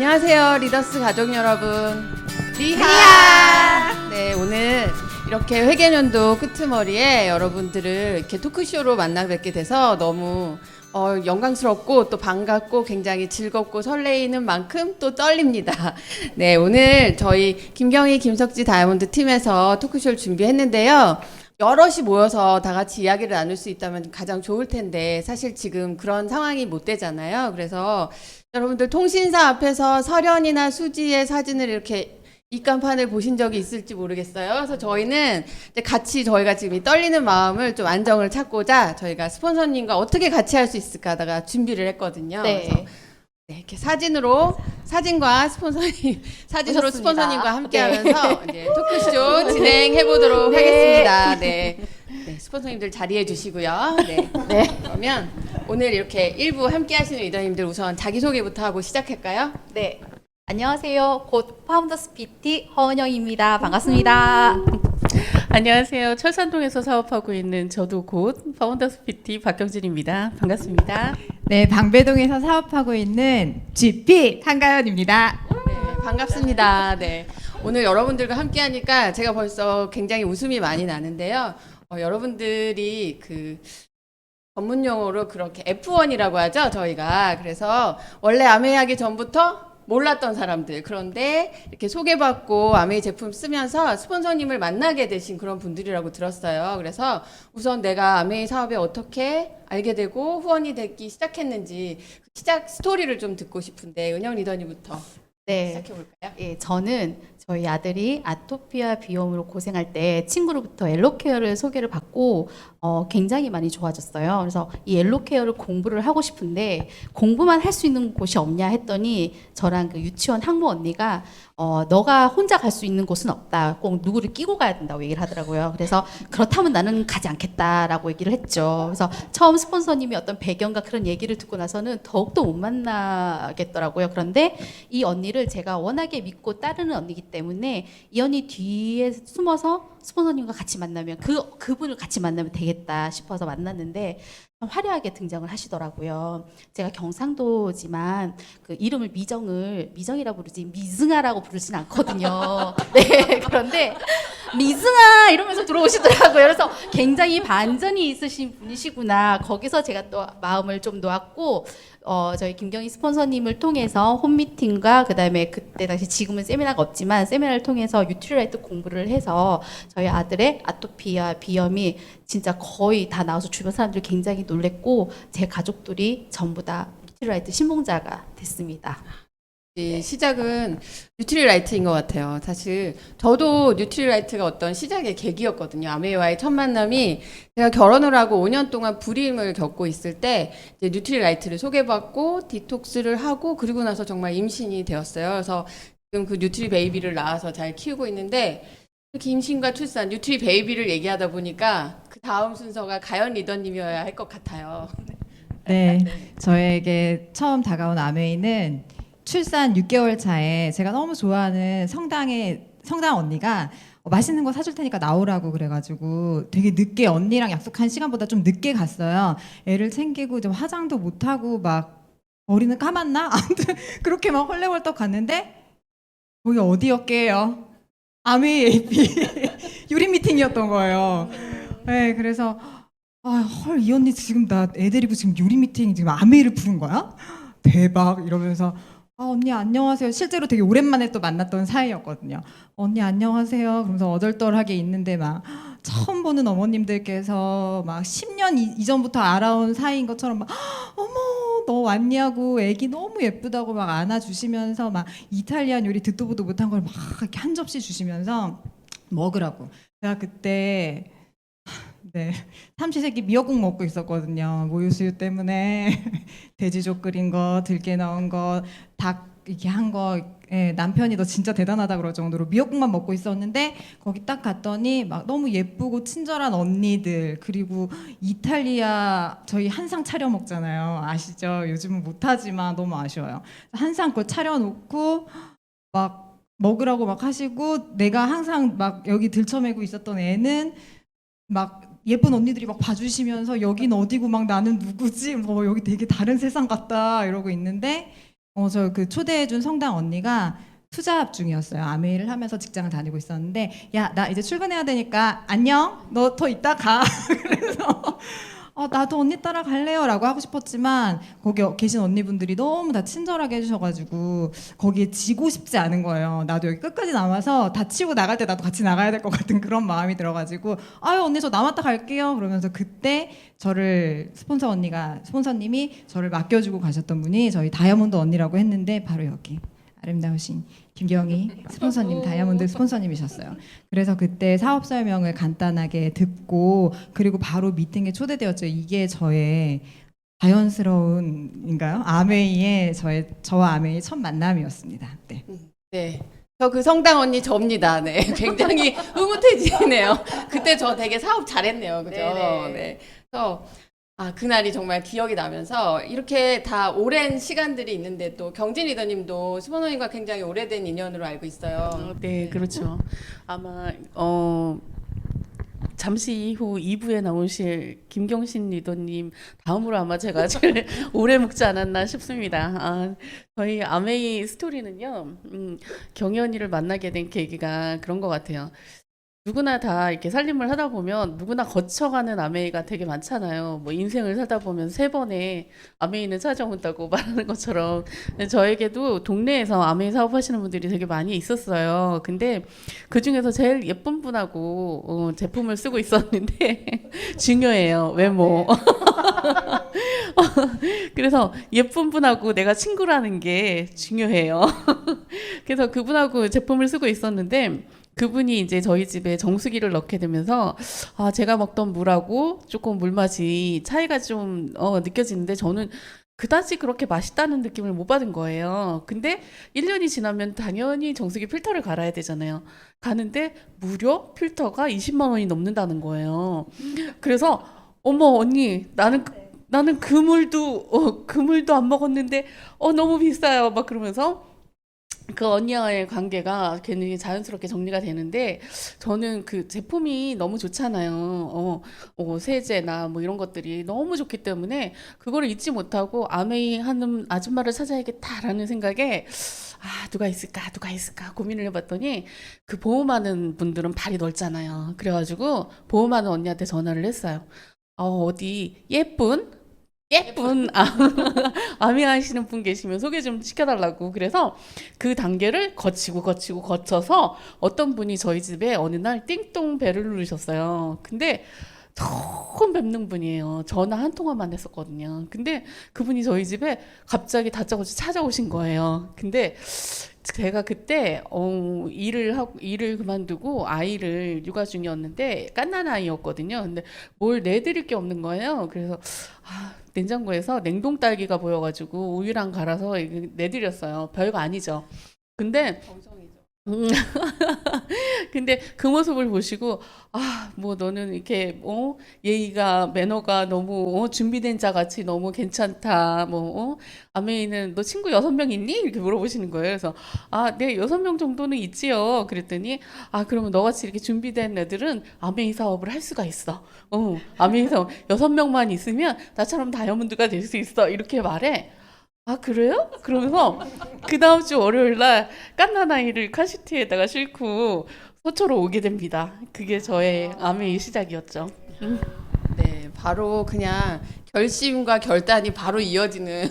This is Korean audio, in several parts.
안녕하세요, 리더스 가족 여러분. 리하! 네, 오늘 이렇게 회계년도 끄트머리에 여러분들을 이렇게 토크쇼로 만나 뵙게 돼서 너무 영광스럽고 또 반갑고 굉장히 즐겁고 설레이는 만큼 또 떨립니다. 네, 오늘 저희 김경희, 김석지 다이아몬드 팀에서 토크쇼를 준비했는데요. 여럿이 모여서 다 같이 이야기를 나눌 수 있다면 가장 좋을 텐데 사실 지금 그런 상황이 못 되잖아요. 그래서 여러분들 통신사 앞에서 설현이나 수지의 사진을 이렇게 입간판을 보신 적이 있을지 모르겠어요. 그래서 저희는 이제 같이 저희가 지금 이 떨리는 마음을 좀 안정을 찾고자 저희가 스폰서님과 어떻게 같이 할 수 있을까 하다가 준비를 했거든요. 네. 그래서 네, 이렇게 사진으로 스폰서님과 함께하면서 이제 토크쇼 진행해 보도록 하겠습니다. 네. 네, 스폰서님들 자리해 주시고요. 네. 그러면 오늘 이렇게 일부 함께하시는 리더님들 우선 자기소개부터 하고 시작할까요? 네. 안녕하세요. 곧 파운더스 PT 허은영입니다. 반갑습니다. 안녕하세요. 철산동에서 사업하고 있는 저도 곧 파운더스 PT 박경진입니다. 반갑습니다. 네, 방배동에서 사업하고 있는 GP 한가연입니다. 네, 반갑습니다. 네. 오늘 여러분들과 함께 하니까 제가 벌써 굉장히 웃음이 많이 나는데요. 여러분들이 그 전문 용어로 그렇게 F1이라고 하죠, 저희가. 그래서 원래 아메이 하기 전부터 몰랐던 사람들, 그런데 이렇게 소개받고 아메이 제품 쓰면서 스폰서님을 만나게 되신 그런 분들이라고 들었어요. 그래서 우선 내가 아메이 사업에 어떻게 알게 되고 후원이 되기 시작했는지 시작 스토리를 좀 듣고 싶은데 은영 리더님부터 네. 시작해 볼까요? 예, 저는 저희 아들이 아토피아 비염으로 고생할 때 친구로부터 엘로케어를 소개를 받고 굉장히 많이 좋아졌어요. 그래서 이 엘로케어를 공부를 하고 싶은데 공부만 할 수 있는 곳이 없냐 했더니 저랑 그 유치원 학모 언니가 너가 혼자 갈 수 있는 곳은 없다. 꼭 누구를 끼고 가야 된다고 얘기를 하더라고요. 그래서 그렇다면 나는 가지 않겠다라고 얘기를 했죠. 그래서 처음 스폰서님이 어떤 배경과 그런 얘기를 듣고 나서는 더욱더 못 만나겠더라고요. 그런데 이 언니를 제가 워낙에 믿고 따르는 언니이기 때문에 이 언니 뒤에 숨어서 스폰서님과 같이 만나면 그분을 같이 만나면 되겠다 싶어서 만났는데 화려하게 등장을 하시더라고요. 제가 경상도지만 그 이름을 미정이라고 부르지 미승아라고 부르진 않거든요. 네, 그런데 미승아 이러면서 들어오시더라고요. 그래서 굉장히 반전이 있으신 분이시구나. 거기서 제가 또 마음을 좀 놓았고 저희 김경희 스폰서님을 통해서 홈미팅과 그다음에 그때 당시 지금은 세미나가 없지만 세미나를 통해서 유틸라이트 공부를 해서 저희 아들의 아토피아 비염이 진짜 거의 다 나와서 주변 사람들이 굉장히 놀랬고 제 가족들이 전부 다 유틸라이트 신봉자가 됐습니다. 이 시작은 뉴트리라이트인 것 같아요. 사실 저도 뉴트리라이트가 어떤 시작의 계기였거든요. 아메이와의 첫 만남이 제가 결혼을 하고 5년 동안 불임을 겪고 있을 때 이제 뉴트리라이트를 소개받고 디톡스를 하고 그리고 나서 정말 임신이 되었어요. 그래서 지금 그 뉴트리 베이비를 낳아서 잘 키우고 있는데 이렇게 임신과 출산, 뉴트리 베이비를 얘기하다 보니까 그 다음 순서가 가연 리더님이어야 할 것 같아요. 네, 저에게 처음 다가온 아메이는 출산 6개월 차에 제가 너무 좋아하는 성당 언니가 맛있는 거 사줄 테니까 나오라고 그래가지고 되게 늦게 언니랑 약속한 시간보다 좀 늦게 갔어요. 애를 챙기고 좀 화장도 못하고 막 머리는 감았나? 아무튼 그렇게 막 헐레벌떡 갔는데 거기 어디였게요? 아메이 AP 유리 미팅이었던 거예요. 네, 그래서 헐, 이 언니 지금 나 애 데리고 지금 유리 미팅 지금 아메이를 부른 거야? 대박 이러면서 언니 안녕하세요. 실제로 되게 오랜만에 또 만났던 사이였거든요. 언니 안녕하세요. 그러면서 어덜덜하게 있는데 막 처음 보는 어머님들께서 막 10년 이전부터 알아온 사이인 것처럼 막 어머 너 왔냐고 애기 너무 예쁘다고 막 안아주시면서 막 이탈리안 요리 듣도 보도 못한 걸 막 이렇게 한 접시 주시면서 먹으라고. 제가 그때 네, 삼시세끼 미역국 먹고 있었거든요. 모유수유 때문에 돼지족 끓인 거, 들깨 넣은 거, 닭 이렇게 한 거. 예, 남편이 너 진짜 대단하다 그럴 정도로 미역국만 먹고 있었는데 거기 딱 갔더니 막 너무 예쁘고 친절한 언니들 그리고 이탈리아 저희 한상 차려 먹잖아요. 아시죠? 요즘은 못하지만 너무 아쉬워요. 한상 그걸 차려놓고 막 먹으라고 막 하시고 내가 항상 막 여기 들쳐매고 있었던 애는 막 예쁜 언니들이 막 봐주시면서 여긴 어디고 막 나는 누구지? 뭐 여기 되게 다른 세상 같다 이러고 있는데 저 그 초대해준 성당 언니가 투잡 중이었어요. 아메이를 하면서 직장을 다니고 있었는데, 야, 나 이제 출근해야 되니까 안녕. 너 더 이따 가. 그래서 나도 언니 따라 갈래요라고 하고 싶었지만 거기 계신 언니분들이 너무 다 친절하게 해주셔가지고 거기에 지고 싶지 않은 거예요. 나도 여기 끝까지 남아서 다치고 나갈 때 나도 같이 나가야 될 것 같은 그런 마음이 들어가지고 아유 언니 저 남았다 갈게요. 그러면서 그때 저를 스폰서님이 저를 맡겨주고 가셨던 분이 저희 다이아몬드 언니라고 했는데 바로 여기 아름다우신 김경희 스폰서님, 다이아몬드 스폰서님이셨어요. 그래서 그때 사업 설명을 간단하게 듣고 그리고 바로 미팅에 초대되었죠. 이게 저의 자연스러운인가요? 아메이의 저와 아메이의 첫 만남이었습니다. 네. 네. 저 그 성당 언니 접니다. 네. 굉장히 흐뭇해지네요. 그때 저 되게 사업 잘했네요. 그죠? 네네. 네. 그래서 그날이 정말 기억이 나면서 이렇게 다 오랜 시간들이 있는데 또 경진 리더님도 스포너님과 굉장히 오래된 인연으로 알고 있어요. 네, 그렇죠. 아마 잠시 이후 2부에 나오실 김경신 리더님 다음으로 아마 제가 제일 오래 묵지 않았나 싶습니다. 저희 아메이 스토리는요, 경연이를 만나게 된 계기가 그런 것 같아요. 누구나 다 이렇게 살림을 하다 보면 누구나 거쳐가는 아메이가 되게 많잖아요. 뭐 인생을 살다 보면 3번의 아메이는 찾아온다고 말하는 것처럼 저에게도 동네에서 아메이 사업하시는 분들이 되게 많이 있었어요. 근데 그 중에서 제일 예쁜 분하고 제품을 쓰고 있었는데 중요해요. 외모. 그래서 예쁜 분하고 내가 친구라는 게 중요해요. 그래서 그분하고 제품을 쓰고 있었는데 그분이 이제 저희 집에 정수기를 넣게 되면서 제가 먹던 물하고 조금 물맛이 차이가 좀 느껴지는데 저는 그다지 그렇게 맛있다는 느낌을 못 받은 거예요. 근데 1년이 지나면 당연히 정수기 필터를 갈아야 되잖아요. 가는데 무려 필터가 20만 원이 넘는다는 거예요. 그래서 어머 언니 나는 그 물도 안 먹었는데 너무 비싸요. 막 그러면서 그 언니와의 관계가 괜히 자연스럽게 정리가 되는데 저는 그 제품이 너무 좋잖아요. 세제나 뭐 이런 것들이 너무 좋기 때문에 그거를 잊지 못하고 아메이 하는 아줌마를 찾아야겠다라는 생각에 누가 있을까 고민을 해봤더니 그 보험하는 분들은 발이 넓잖아요. 그래가지고 보험하는 언니한테 전화를 했어요. 어디 예쁜 아미 하시는 분 계시면 소개 좀 시켜달라고. 그래서 그 단계를 거쳐서 어떤 분이 저희 집에 어느 날 띵동 벨을 누르셨어요. 근데 처음 뵙는 분이에요. 전화 한 통화만 했었거든요. 근데 그분이 저희 집에 갑자기 다짜고짜 찾아오신 거예요. 근데 제가 그때 일을 그만두고 아이를 육아 중이었는데 갓난 아이였거든요. 근데 뭘 내드릴 게 없는 거예요. 그래서 냉장고에서 냉동 딸기가 보여가지고 우유랑 갈아서 내드렸어요. 별거 아니죠. 근데 근데 그 모습을 보시고 뭐 너는 이렇게 예의가 매너가 너무 준비된 자 같이 너무 괜찮다. 아메이는 너 친구 6명 있니? 이렇게 물어보시는 거예요. 그래서 네 6명 정도는 있지요. 그랬더니 그러면 너같이 이렇게 준비된 애들은 아메이 사업을 할 수가 있어. 아메이 사업 6명만 있으면 나처럼 다이아몬드가 될 수 있어. 이렇게 말해. 그래요? 그러면서 그 다음 주 월요일 날 갓난 아이를 카시트에다가 싣고 서초로 오게 됩니다. 그게 저의 아메이 시작이었죠. 네, 바로 그냥 결심과 결단이 바로 이어지는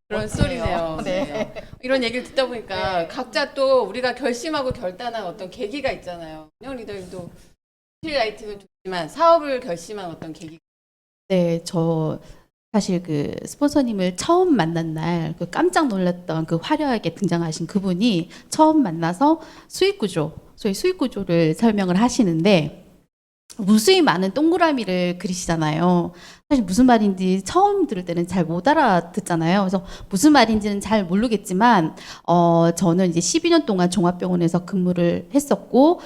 그런 스토리네요. 네. 이런 얘기를 듣다 보니까 각자 또 우리가 결심하고 결단한 어떤 계기가 있잖아요. 은영 리더님도 스틸라이트는 좋지만 사업을 결심한 어떤 계기. 네, 저 사실 그 스폰서님을 처음 만난 날 그 깜짝 놀랐던 그 화려하게 등장하신 그분이 처음 만나서 소위 수익 구조를 설명을 하시는데 무수히 많은 동그라미를 그리시잖아요. 사실 무슨 말인지 처음 들을 때는 잘 못 알아듣잖아요. 그래서 무슨 말인지는 잘 모르겠지만 저는 이제 12년 동안 종합병원에서 근무를 했었고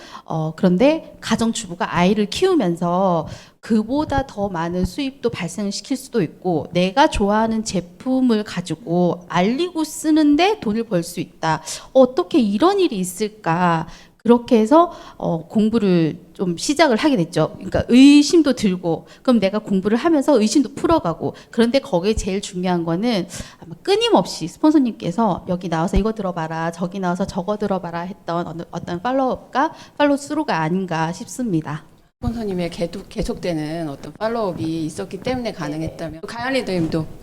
그런데 가정주부가 아이를 키우면서 그보다 더 많은 수입도 발생시킬 수도 있고 내가 좋아하는 제품을 가지고 알리고 쓰는데 돈을 벌 수 있다. 어떻게 이런 일이 있을까? 그렇게 해서 공부를 좀 시작을 하게 됐죠. 그러니까 의심도 들고, 그럼 내가 공부를 하면서 의심도 풀어가고. 그런데 거기에 제일 중요한 거는 아마 끊임없이 스폰서님께서 여기 나와서 이거 들어봐라, 저기 나와서 저거 들어봐라 했던 어떤 팔로우업과 팔로우스루가 아닌가 싶습니다. 스폰서님의 계속되는 어떤 팔로우업이 있었기 때문에 가능했다면 가연 리더님도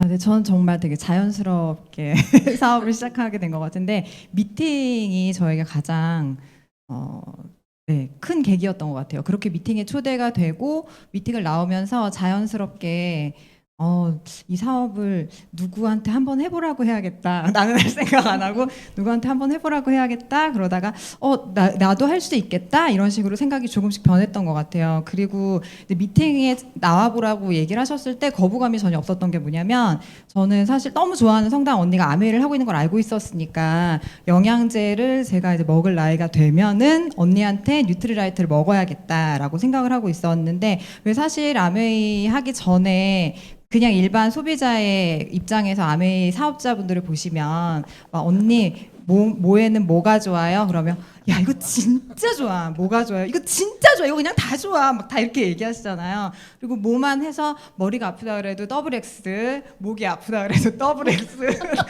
네, 저는 정말 되게 자연스럽게 사업을 시작하게 된 것 같은데 미팅이 저에게 가장 네, 큰 계기였던 것 같아요. 그렇게 미팅에 초대가 되고 미팅을 나오면서 자연스럽게 이 사업을 누구한테 한번 해보라고 해야겠다. 나는 할 생각 안 하고 누구한테 한번 해보라고 해야겠다. 그러다가 나도 할 수 있겠다. 이런 식으로 생각이 조금씩 변했던 것 같아요. 그리고 이제 미팅에 나와보라고 얘기를 하셨을 때 거부감이 전혀 없었던 게 뭐냐면 저는 사실 너무 좋아하는 성당 언니가 아메이를 하고 있는 걸 알고 있었으니까 영양제를 제가 이제 먹을 나이가 되면은 언니한테 뉴트리라이트를 먹어야겠다라고 생각을 하고 있었는데 왜 사실 아메이 하기 전에 그냥 일반 소비자의 입장에서 아메이 사업자분들을 보시면 막 언니 뭐에는 뭐가 좋아요? 그러면 야 이거 진짜 좋아. 뭐가 좋아요? 이거 진짜 좋아. 이거 그냥 다 좋아. 막 다 이렇게 얘기하시잖아요. 그리고 뭐만 해서 머리가 아프다 그래도 더블 X, 목이 아프다 그래도 더블 X 다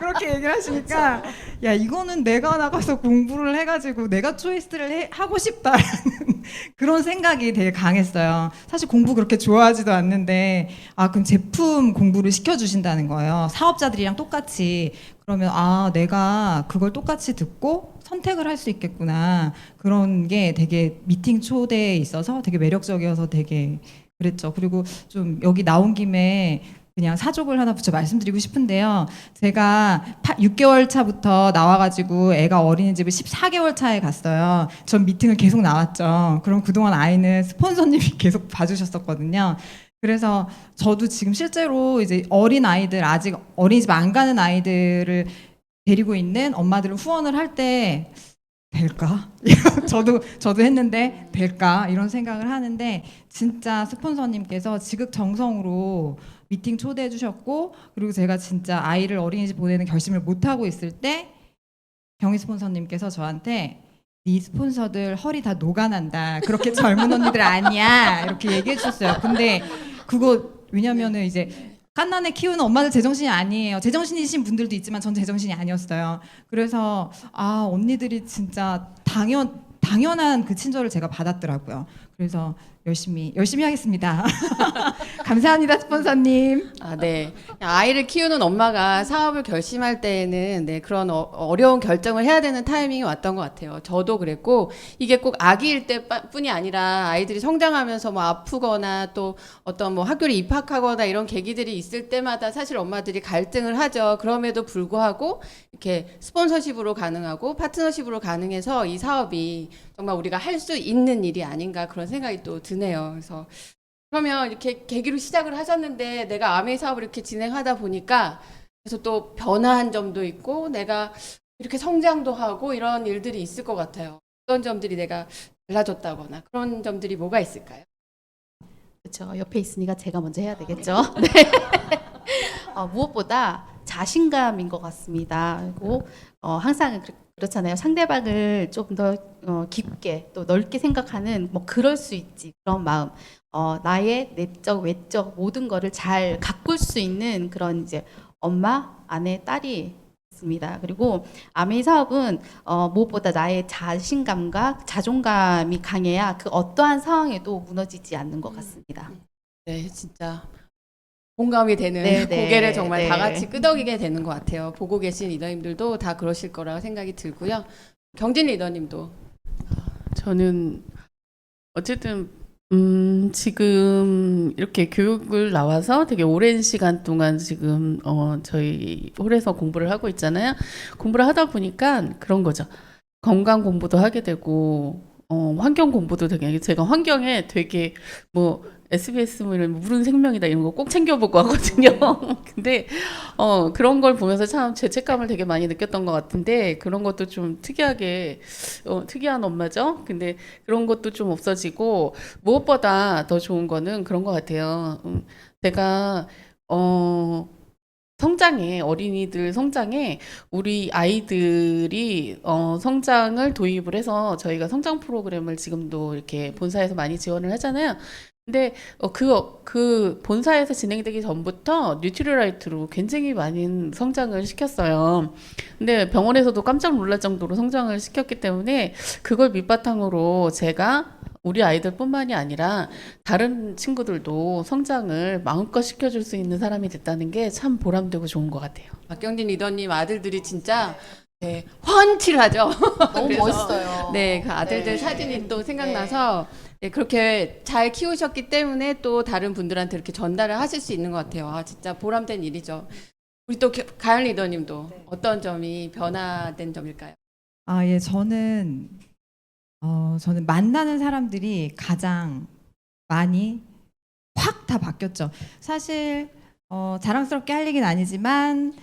그렇게 얘기를 하시니까 야 이거는 내가 나가서 공부를 해가지고 내가 초이스를 하고 싶다라는 그런 생각이 되게 강했어요. 사실 공부 그렇게 좋아하지도 않는데 그럼 제품 공부를 시켜주신다는 거예요. 사업자들이랑 똑같이. 그러면 내가 그걸 똑같이 듣고 선택을 할 수 있겠구나. 그런 게 되게 미팅 초대에 있어서 되게 매력적이어서 되게 그랬죠. 그리고 좀 여기 나온 김에 그냥 사족을 하나 붙여 말씀드리고 싶은데요. 제가 6개월 차부터 나와가지고 애가 어린이집을 14개월 차에 갔어요. 전 미팅을 계속 나왔죠. 그럼 그동안 아이는 스폰서님이 계속 봐주셨었거든요. 그래서 저도 지금 실제로 이제 어린 아이들 아직 어린이집 안 가는 아이들을 데리고 있는 엄마들을 후원을 할 때 될까? 저도 했는데 될까? 이런 생각을 하는데 진짜 스폰서님께서 지극정성으로 미팅 초대해 주셨고 그리고 제가 진짜 아이를 어린이집 보내는 결심을 못 하고 있을 때 경희 스폰서님께서 저한테 네 스폰서들 허리 다 녹아난다. 그렇게 젊은 언니들 아니야. 이렇게 얘기해 주셨어요. 근데 그거 왜냐면은 이제 갓난애 키우는 엄마들 제정신이 아니에요. 제정신이신 분들도 있지만 전 제정신이 아니었어요. 그래서 언니들이 진짜 당연한 그 친절을 제가 받았더라고요. 그래서 열심히 하겠습니다. 감사합니다, 스폰서님. 네. 아이를 키우는 엄마가 사업을 결심할 때에는 네, 그런 어려운 결정을 해야 되는 타이밍이 왔던 것 같아요. 저도 그랬고 이게 꼭 아기일 때뿐이 아니라 아이들이 성장하면서 뭐 아프거나 또 어떤 뭐 학교를 입학하거나 이런 계기들이 있을 때마다 사실 엄마들이 갈등을 하죠. 그럼에도 불구하고 이렇게 스폰서십으로 가능하고 파트너십으로 가능해서 이 사업이 정말 우리가 할 수 있는 일이 아닌가 그런 생각이 또 드네요. 그래서 그러면 이렇게 계기로 시작을 하셨는데 내가 아메이 사업을 이렇게 진행하다 보니까 그래서 또 변화한 점도 있고 내가 이렇게 성장도 하고 이런 일들이 있을 것 같아요. 어떤 점들이 내가 달라졌다거나 그런 점들이 뭐가 있을까요? 그렇죠. 옆에 있으니까 제가 먼저 해야 되겠죠. 네. 무엇보다 자신감인 것 같습니다. 그리고 항상 그렇잖아요. 상대방을 좀 더 깊게 또 넓게 생각하는 뭐 그럴 수 있지 그런 마음. 나의 내적 외적 모든 거를 잘 가꿀 수 있는 그런 이제 엄마, 아내, 딸이 있습니다. 그리고 아메이 사업은 무엇보다 나의 자신감과 자존감이 강해야 그 어떠한 상황에도 무너지지 않는 것 같습니다. 네, 진짜 공감이 되는 네, 네, 고개를 정말 네. 다 같이 끄덕이게 되는 것 같아요. 보고 계신 리더님들도 다 그러실 거라고 생각이 들고요. 경진 리더님도 저는 어쨌든 지금 이렇게 교육을 나와서 되게 오랜 시간 동안 지금 저희 홀에서 공부를 하고 있잖아요. 공부를 하다 보니까 그런 거죠. 건강 공부도 하게 되고 환경 공부도 되게 제가 환경에 되게 뭐 SBS 뭐 이런 물은 생명이다 이런 거 꼭 챙겨보고 하거든요. 근데 그런 걸 보면서 참 죄책감을 되게 많이 느꼈던 것 같은데 그런 것도 좀 특이하게 특이한 엄마죠. 근데 그런 것도 좀 없어지고 무엇보다 더 좋은 거는 그런 것 같아요. 내가 성장에 어린이들 성장에 우리 아이들이 성장을 도입을 해서 저희가 성장 프로그램을 지금도 이렇게 본사에서 많이 지원을 하잖아요. 근데 그 본사에서 진행되기 전부터 뉴트리라이트로 굉장히 많은 성장을 시켰어요. 근데 병원에서도 깜짝 놀랄 정도로 성장을 시켰기 때문에 그걸 밑바탕으로 제가 우리 아이들뿐만이 아니라 다른 친구들도 성장을 마음껏 시켜줄 수 있는 사람이 됐다는 게 참 보람되고 좋은 것 같아요. 박경진 리더님 아들들이 진짜 네, 훤칠하죠. 너무 그래서 멋있어요. 네, 그 아들들 네. 사진이 또 생각나서 네, 그렇게 잘 키우셨기 때문에 또 다른 분들한테 이렇게 전달을 하실 수 있는 것 같아요. 아, 진짜 보람된 일이죠. 우리 또 가연 리더님도 어떤 점이 변화된 점일까요? 아, 예, 저는 만나는 사람들이 가장 많이 확 다 바뀌었죠. 사실 자랑스럽게 할 얘기는 아니지만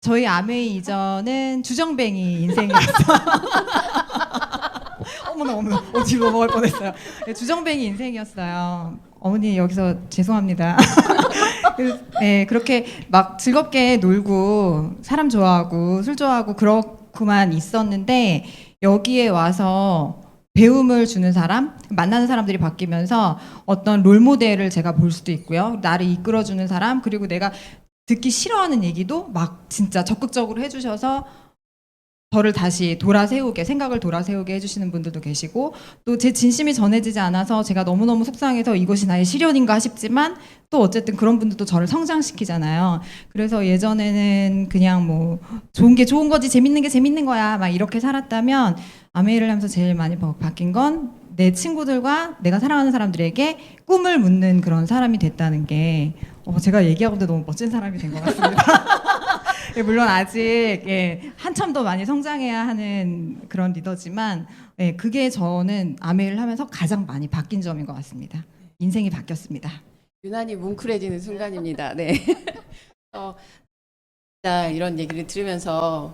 저희 아메이 이전은 주정뱅이 인생이었어요. 어머나, 어디 넘어갈 뻔했어요. 네, 주정뱅이 인생이었어요. 어머니 여기서 죄송합니다. 네, 그렇게 막 즐겁게 놀고 사람 좋아하고 술 좋아하고 그렇구만 있었는데 여기에 와서 배움을 주는 사람, 만나는 사람들이 바뀌면서 어떤 롤 모델을 제가 볼 수도 있고요. 나를 이끌어주는 사람, 그리고 내가 듣기 싫어하는 얘기도 막 진짜 적극적으로 해주셔서 저를 다시 생각을 돌아세우게 해주시는 분들도 계시고, 또 제 진심이 전해지지 않아서 제가 너무너무 속상해서 이것이 나의 시련인가 싶지만 또 어쨌든 그런 분들도 저를 성장시키잖아요. 그래서 예전에는 그냥 뭐 좋은 게 좋은 거지, 재밌는 게 재밌는 거야 막 이렇게 살았다면 아메이를 하면서 제일 많이 바뀐 건 내 친구들과 내가 사랑하는 사람들에게 꿈을 묻는 그런 사람이 됐다는 게 제가 얘기하고도 너무 멋진 사람이 된 것 같습니다. 예, 물론 아직 한참 더 많이 성장해야 하는 그런 리더지만 그게 저는 아메이를 하면서 가장 많이 바뀐 점인 것 같습니다. 인생이 바뀌었습니다. 유난히 뭉클해지는 순간입니다. 네. 진짜 이런 얘기를 들으면서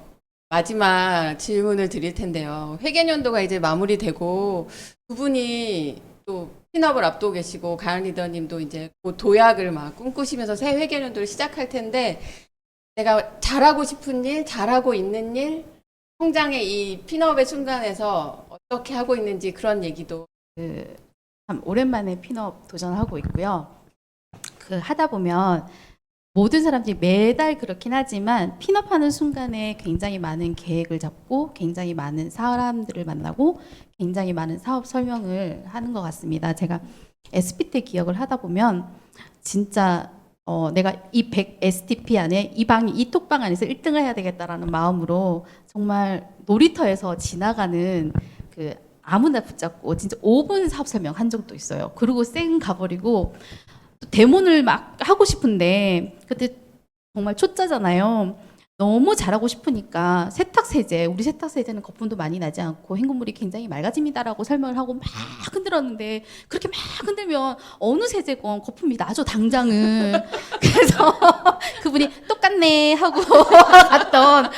마지막 질문을 드릴 텐데요. 회계연도가 이제 마무리되고 두 분이 또 핀업을 앞두고 계시고 가연 리더님도 이제 곧 도약을 막 꿈꾸시면서 새 회계연도를 시작할 텐데 내가 잘하고 싶은 일, 잘하고 있는 일, 성장의 이 핀업의 순간에서 어떻게 하고 있는지 그런 얘기도 참 오랜만에 핀업 도전하고 있고요. 하다 보면 모든 사람들이 매달 그렇긴 하지만 핀업하는 순간에 굉장히 많은 계획을 잡고 굉장히 많은 사람들을 만나고 굉장히 많은 사업 설명을 하는 것 같습니다. 제가 SP 때 기억을 하다 보면 진짜 내가 이 100 STP 안에 이 톡방 안에서 1등을 해야 되겠다라는 마음으로 정말 놀이터에서 지나가는 아무나 붙잡고 진짜 5분 사업 설명 한 적도 있어요. 그리고 쌩 가버리고 또 데모를 막 하고 싶은데 그때 정말 초짜잖아요. 너무 잘하고 싶으니까 우리 세탁 세제는 거품도 많이 나지 않고 헹굼물이 굉장히 맑아집니다라고 설명을 하고 막 흔들었는데 그렇게 막 흔들면 어느 세제건 거품이 나죠 당장은. 그래서 그분이 똑같네 하고 갔던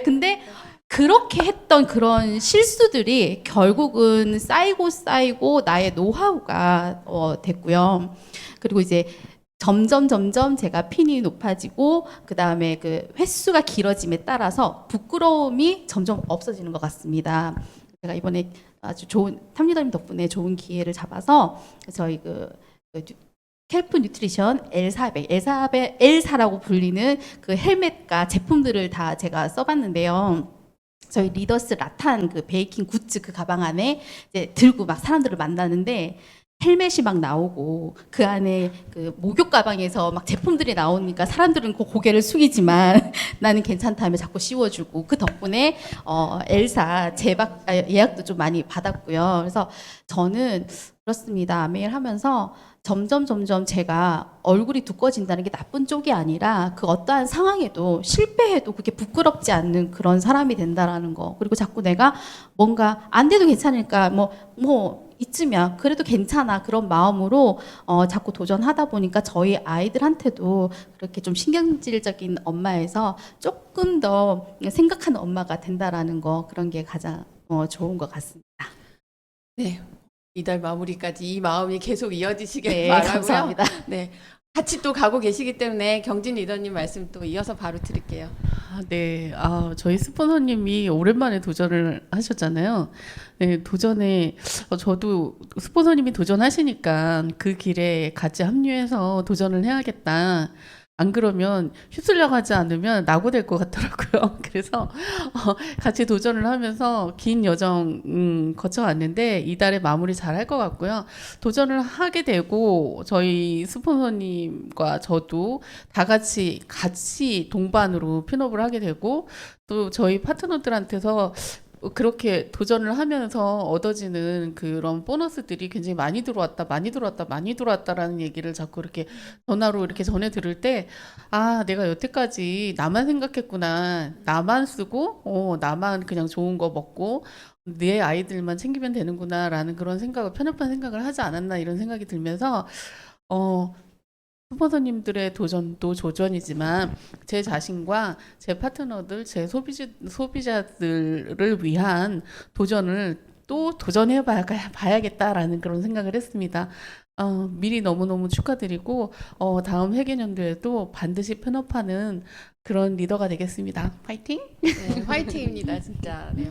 근데 그렇게 했던 그런 실수들이 결국은 쌓이고 나의 노하우가 됐고요. 그리고 이제 점점 제가 핀이 높아지고 그 다음에 그 횟수가 길어짐에 따라서 부끄러움이 점점 없어지는 것 같습니다. 제가 이번에 아주 좋은 탐리더님 덕분에 좋은 기회를 잡아서 저희 켈프 뉴트리션 L4라고 불리는 그 헬멧과 제품들을 다 제가 써봤는데요. 저희 리더스 라탄 베이킹 굿즈 가방 안에 이제 들고 막 사람들을 만나는데 헬멧이 막 나오고 그 안에 목욕 가방에서 막 제품들이 나오니까 사람들은 고개를 숙이지만 나는 괜찮다며 자꾸 씌워주고 그 덕분에 엘사 예약도 좀 많이 받았고요. 그래서 저는 그렇습니다. 아메일 하면서 점점 제가 얼굴이 두꺼워진다는 게 나쁜 쪽이 아니라 그 어떠한 상황에도 실패해도 그게 부끄럽지 않는 그런 사람이 된다라는 거. 그리고 자꾸 내가 뭔가 안 돼도 괜찮으니까 이쯤이야 그래도 괜찮아 그런 마음으로 자꾸 도전하다 보니까 저희 아이들한테도 그렇게 좀 신경질적인 엄마에서 조금 더 생각하는 엄마가 된다라는 거 그런 게 가장 좋은 것 같습니다. 네. 이달 마무리까지 이 마음이 계속 이어지시길 네, 바라고요. 감사합니다. 네. 같이 또 가고 계시기 때문에 경진 리더님 말씀 또 이어서 바로 드릴게요. 네, 저희 스폰서님이 오랜만에 도전을 하셨잖아요. 네, 도전에 저도 스폰서님이 도전하시니까 그 길에 같이 합류해서 도전을 해야겠다. 안 그러면 휩쓸려 가지 않으면 낙오될 것 같더라고요. 그래서 같이 도전을 하면서 긴 여정 거쳐왔는데 이달에 마무리 잘 할 것 같고요. 도전을 하게 되고 저희 스폰서님과 저도 다 같이 동반으로 핀업을 하게 되고 또 저희 파트너들한테서 그렇게 도전을 하면서 얻어지는 그런 보너스들이 굉장히 많이 들어왔다라는 얘기를 자꾸 이렇게 전화로 이렇게 전해 들을 때, 아, 내가 여태까지 나만 생각했구나. 나만 쓰고, 나만 그냥 좋은 거 먹고, 내 아이들만 챙기면 되는구나라는 그런 편협한 생각을 하지 않았나 이런 생각이 들면서, 스폰서님들의 도전도 도전이지만 제 자신과 제 파트너들, 제 소비자들을 위한 도전을 또 도전해 봐야겠다라는 그런 생각을 했습니다. 미리 너무너무 축하드리고 다음 회계연도에도 반드시 편업하는 그런 리더가 되겠습니다. 파이팅! 네, 화이팅입니다, 진짜. 네,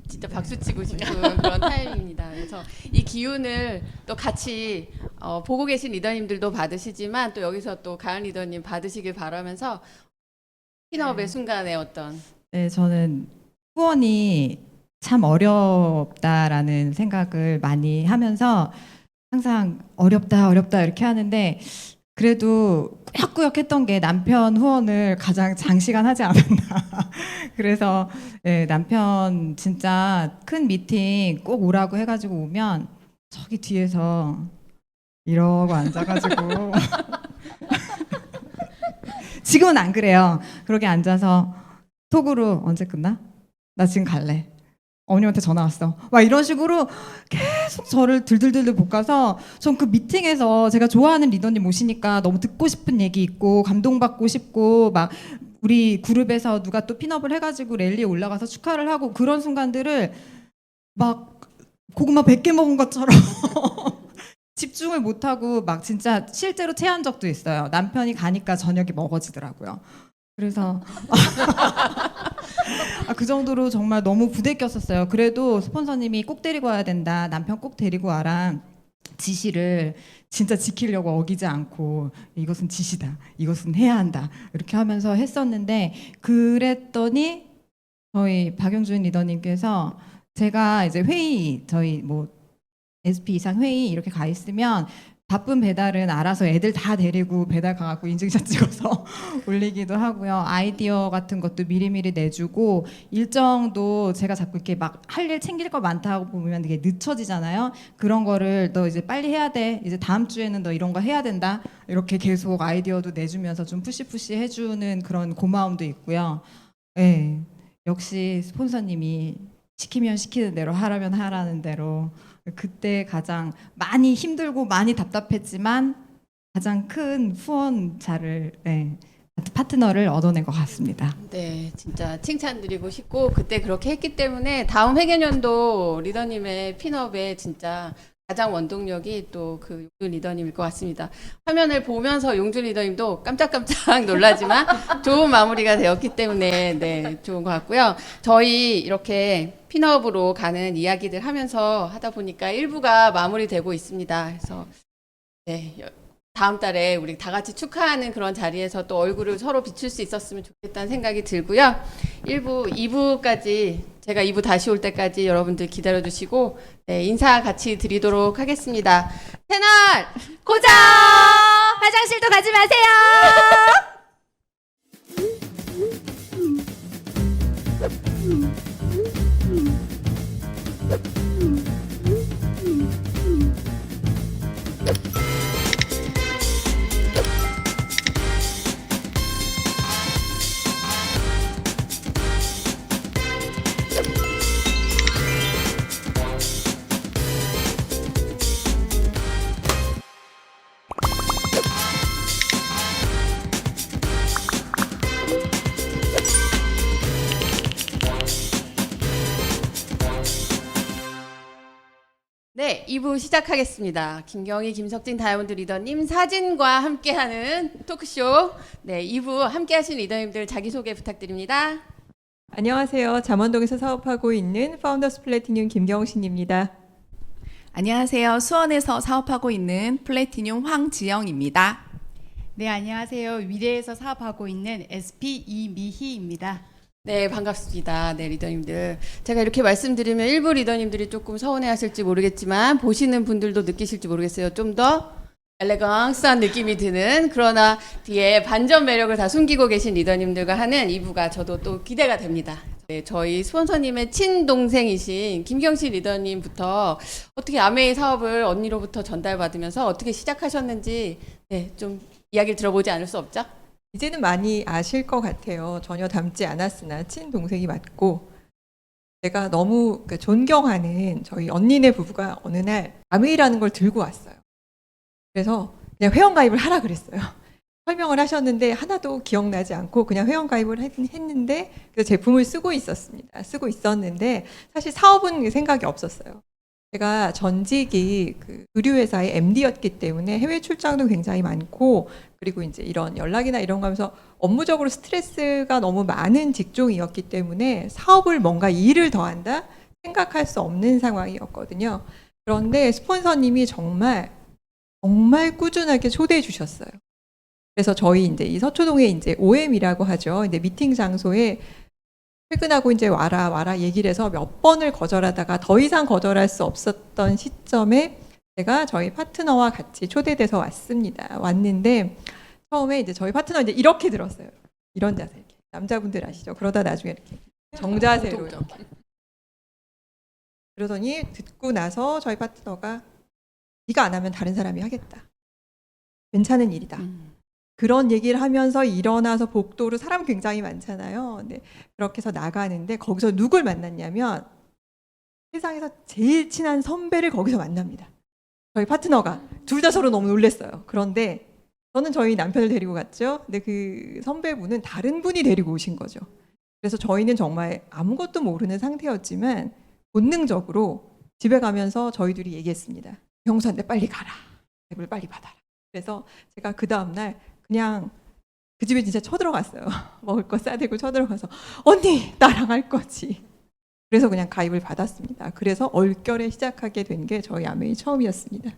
진짜 박수 치고 싶은 그런 타임입니다. 그래서 이 기운을 또 같이 보고 계신 리더님들도 받으시지만 또 여기서 또 가은 리더님 받으시길 바라면서 핀업의 순간에 어떤 네, 저는 후원이 참 어렵다라는 생각을 많이 하면서 항상 어렵다 이렇게 하는데 그래도 꾸역꾸역 했던 게 남편 후원을 가장 장시간 하지 않았나. 그래서 네, 남편 진짜 큰 미팅 꼭 오라고 해가지고 오면 저기 뒤에서 이러고 앉아가지고 지금은 안 그래요. 그러게 앉아서 톡으로 언제 끝나? 나 지금 갈래. 어머님한테 전화 왔어. 막 이런 식으로 계속 저를 들들들들 볶아서 전 그 미팅에서 제가 좋아하는 리더님 오시니까 너무 듣고 싶은 얘기 있고 감동받고 싶고 막 우리 그룹에서 누가 또 핀업을 해가지고 랠리에 올라가서 축하를 하고 그런 순간들을 막 고구마 100개 먹은 것처럼 집중을 못하고 막 진짜 실제로 체한 적도 있어요. 남편이 가니까 저녁이 먹어지더라고요. 그래서 그 정도로 정말 너무 부대꼈었어요. 그래도 스폰서님이 꼭 데리고 와야 된다. 남편 꼭 데리고 와라. 지시를 진짜 지키려고 어기지 않고 이것은 지시다. 이것은 해야 한다. 이렇게 하면서 했었는데 그랬더니 저희 박용준 리더님께서 제가 이제 회의 저희 뭐 SP 이상 회의 이렇게 가 있으면 바쁜 배달은 알아서 애들 다 데리고 배달 가갖고 인증샷 찍어서 올리기도 하고요. 아이디어 같은 것도 미리미리 내주고 일정도 제가 자꾸 이렇게 막 할 일 챙길 거 많다고 보면 이게 늦춰지잖아요. 그런 거를 너 이제 빨리 해야 돼. 이제 다음 주에는 너 이런 거 해야 된다. 이렇게 계속 아이디어도 내주면서 좀 푸시푸시 해주는 그런 고마움도 있고요. 네, 역시 스폰서님이 시키면 시키는 대로 하라면 하라는 대로 그때 가장 많이 힘들고 많이 답답했지만 가장 큰 후원자를 파트너를 얻어낸 것 같습니다. 네, 진짜 칭찬드리고 싶고 그때 그렇게 했기 때문에 다음 회계연도 리더님의 핀업에 진짜 가장 원동력이 또 그 용준 리더님일 것 같습니다. 화면을 보면서 용준 리더님도 깜짝깜짝 놀라지만 좋은 마무리가 되었기 때문에 네, 좋은 것 같고요. 저희 이렇게 핀업으로 가는 이야기들 하면서 하다 보니까 1부가 마무리되고 있습니다. 그래서 네, 다음 달에 우리 다 같이 축하하는 그런 자리에서 또 얼굴을 서로 비출 수 있었으면 좋겠다는 생각이 들고요. 1부, 2부까지 제가 2부 다시 올 때까지 여러분들 기다려주시고 네, 인사 같이 드리도록 하겠습니다. 채널 고정! 화장실도 가지 마세요! 네, 2부 시작하겠습니다. 김경희, 김석진 다이아몬드 리더님 사진과 함께하는 토크쇼. 네, 2부 함께하신 리더님들 자기소개 부탁드립니다. 안녕하세요. 잠원동에서 사업하고 있는 파운더스 플래티늄 김경신입니다. 안녕하세요. 수원에서 사업하고 있는 플래티늄 황지영입니다. 네, 안녕하세요. 위례에서 사업하고 있는 SP 이미희입니다. 네, 반갑습니다. 네, 리더님들. 제가 이렇게 말씀드리면 일부 리더님들이 조금 서운해하실지 모르겠지만 보시는 분들도 느끼실지 모르겠어요. 좀 더 엘레강스한 느낌이 드는, 그러나 뒤에 반전 매력을 다 숨기고 계신 리더님들과 하는 2부가 저도 또 기대가 됩니다. 네, 저희 스폰서님의 친동생이신 김경신 리더님부터 어떻게 아메이 사업을 언니로부터 전달받으면서 어떻게 시작하셨는지 네, 좀 이야기를 들어보지 않을 수 없죠? 이제는 많이 아실 것 같아요. 전혀 닮지 않았으나 친동생이 맞고, 제가 너무 존경하는 저희 언니네 부부가 어느 날 아메이라는 걸 들고 왔어요. 그래서 그냥 회원가입을 하라 그랬어요. 설명을 하셨는데 하나도 기억나지 않고 그냥 회원가입을 했는데, 그래서 제품을 쓰고 있었습니다. 쓰고 있었는데 사실 사업은 생각이 없었어요. 제가 전직이 그 의류회사의 MD였기 때문에 해외 출장도 굉장히 많고, 그리고 이제 이런 연락이나 이런 거 하면서 업무적으로 스트레스가 너무 많은 직종이었기 때문에 사업을 뭔가 일을 더한다 생각할 수 없는 상황이었거든요. 그런데 스폰서님이 정말 꾸준하게 초대해 주셨어요. 그래서 저희 이제 이 서초동에 이제 OM이라고 하죠. 이제 미팅 장소에 퇴근하고 이제 와라 얘기를 해서 몇 번을 거절하다가 더 이상 거절할 수 없었던 시점에 제가 저희 파트너와 같이 초대돼서 왔습니다. 왔는데 처음에 이제 저희 파트너 이제 이렇게 들었어요. 이런 자세, 이렇게. 남자분들 아시죠? 그러다 나중에 이렇게 정자세로 이렇게. 그러더니 듣고 나서 저희 파트너가 네가 안 하면 다른 사람이 하겠다. 괜찮은 일이다. 그런 얘기를 하면서 일어나서 복도로 사람 굉장히 많잖아요. 네, 그렇게 해서 나가는데 거기서 누굴 만났냐면 세상에서 제일 친한 선배를 거기서 만납니다. 저희 파트너가 둘 다 서로 너무 놀랐어요. 그런데 저는 저희 남편을 데리고 갔죠. 근데 그 선배분은 다른 분이 데리고 오신 거죠. 그래서 저희는 정말 아무것도 모르는 상태였지만 본능적으로 집에 가면서 저희 둘이 얘기했습니다. 형수한테 빨리 가라. 앱을 빨리 받아라. 그래서 제가 그 다음날 그냥 그 집에 진짜 쳐들어갔어요. 먹을 거 싸대고 쳐들어가서 언니 나랑 할 거지. 그래서 그냥 가입을 받았습니다. 그래서 얼결에 시작하게 된 게 저희 아메이 처음이었습니다.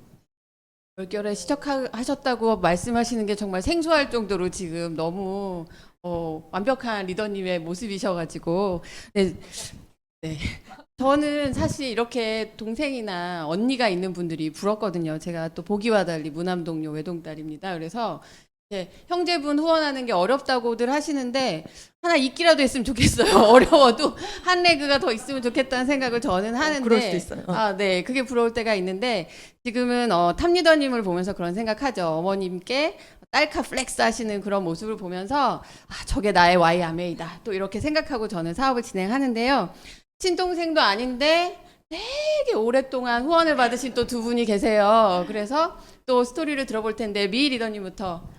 얼결에 시작하셨다고 말씀하시는 게 정말 생소할 정도로 지금 너무 완벽한 리더님의 모습이셔가지고 네. 저는 사실 이렇게 동생이나 언니가 있는 분들이 부럽거든요. 제가 또 보기와 달리 무남동료 외동딸입니다. 그래서 형제분 후원하는 게 어렵다고들 하시는데 하나 있기라도 했으면 좋겠어요. 어려워도 한 레그가 더 있으면 좋겠다는 생각을 저는 하는데 그럴 수도 있어요. 아, 네. 그게 부러울 때가 있는데 지금은 탑리더님을 보면서 그런 생각하죠. 어머님께 딸카 플렉스 하시는 그런 모습을 보면서 아, 저게 나의 Y 아메이다. 또 이렇게 생각하고 저는 사업을 진행하는데요. 친동생도 아닌데 되게 오랫동안 후원을 받으신 또 두 분이 계세요. 그래서 또 스토리를 들어볼 텐데 미 리더님부터.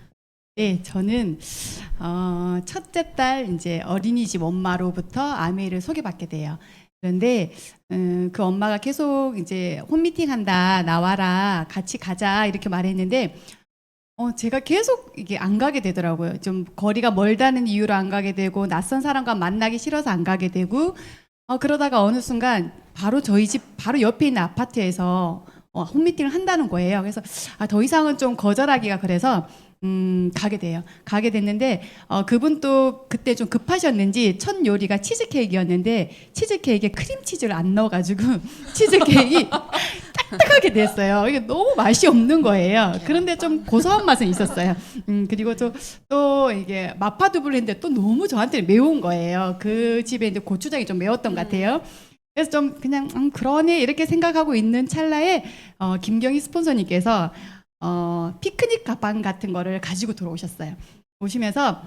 네, 저는 첫째 딸 이제 어린이집 엄마로부터 아메이를 소개받게 돼요. 그런데 그 엄마가 계속 이제 홈미팅 한다, 나와라, 같이 가자 이렇게 말했는데 제가 계속 이게 안 가게 되더라고요. 좀 거리가 멀다는 이유로 안 가게 되고 낯선 사람과 만나기 싫어서 안 가게 되고 그러다가 어느 순간 바로 저희 집 바로 옆에 있는 아파트에서 홈미팅을 한다는 거예요. 그래서 더 이상은 좀 거절하기가 그래서 가게 돼요. 가게 됐는데 그분도 그때 좀 급하셨는지 첫 요리가 치즈케이크였는데 치즈케이크에 크림치즈를 안 넣어가지고 치즈케이크 딱딱하게 됐어요. 이게 너무 맛이 없는 거예요. 그런데 좀 고소한 맛은 있었어요. 그리고 또 이게 마파두부를 했는데 또 너무 저한테는 매운 거예요. 그 집에 이제 고추장이 좀 매웠던 것 같아요. 그래서 좀 그냥 그러네 이렇게 생각하고 있는 찰나에 김경희 스폰서님께서 피크닉 가방 같은 거를 가지고 들어오셨어요. 오시면서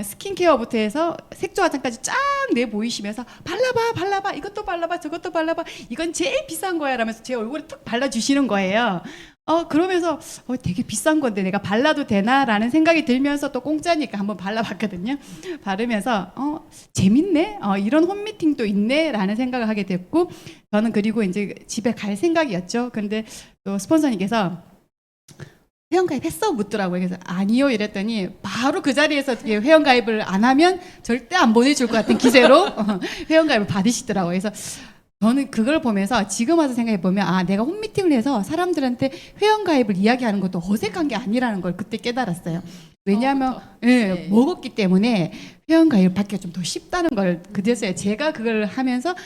스킨케어부터 해서 색조 화장까지 쫙 내보이시면서 발라봐 이것도 발라봐 저것도 발라봐 이건 제일 비싼 거야 라면서 제 얼굴에 툭 발라주시는 거예요. 그러면서 되게 비싼 건데 내가 발라도 되나라는 생각이 들면서 또 공짜니까 한번 발라봤거든요. 바르면서 재밌네. 이런 홈미팅도 있네라는 생각을 하게 됐고 저는 그리고 이제 집에 갈 생각이었죠. 근데 또 스폰서님께서 회원가입 했어? 묻더라고요. 그래서 아니요 이랬더니 바로 그 자리에서 회원가입을 안 하면 절대 안 보내줄 것 같은 기세로 회원가입을 받으시더라고요. 그래서 저는 그걸 보면서 지금 와서 생각해 보면 내가 홈미팅을 해서 사람들한테 회원가입을 이야기하는 것도 어색한 게 아니라는 걸 그때 깨달았어요. 왜냐하면 네. 먹었기 때문에 회원가입을 받기가 좀 더 쉽다는 걸 그제서야 제가 그걸 하면서